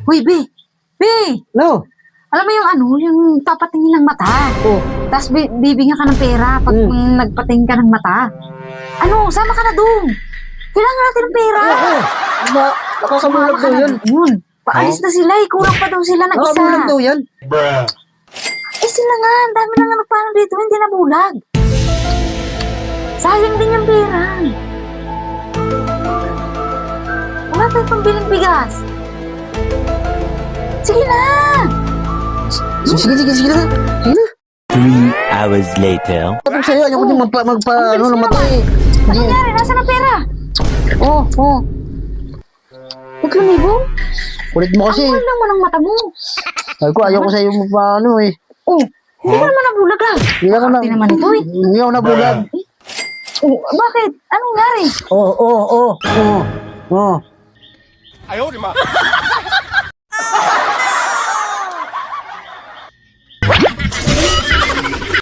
Uy, Be! No. Alam mo yung yung papatingin ng mata. Oh. Tapos bibigyan ka ng pera pag nagpatingin ka ng mata. Sama ka na doon. Kailangan natin ng pera. Nakakabulag daw yun. Paalis na sila eh. Kulang pa daw sila ng isa. Nakakabulag daw yan. Sila nga. Ang dami na nga nagpaano dito. Hindi na bulag. Sayang din yung pera. Wala tayo pambiling bigas. Sige na. Sige na. 3 hours later. Tapos sa'yo, ayaw ko din namatay. Ano nangyari? Nasaan ang pera? Oh. 3,000? Kulit mo kasi. Ang mahal naman ang mata mo. Sabi ko, ayaw ko sa'yo magpaano eh. Hindi ka naman nabulag ah. Hindi ako na. Arte naman ito eh. Hindi ako nabulag. Bakit? Anong nangyari? Oo. Ayaw, di ma.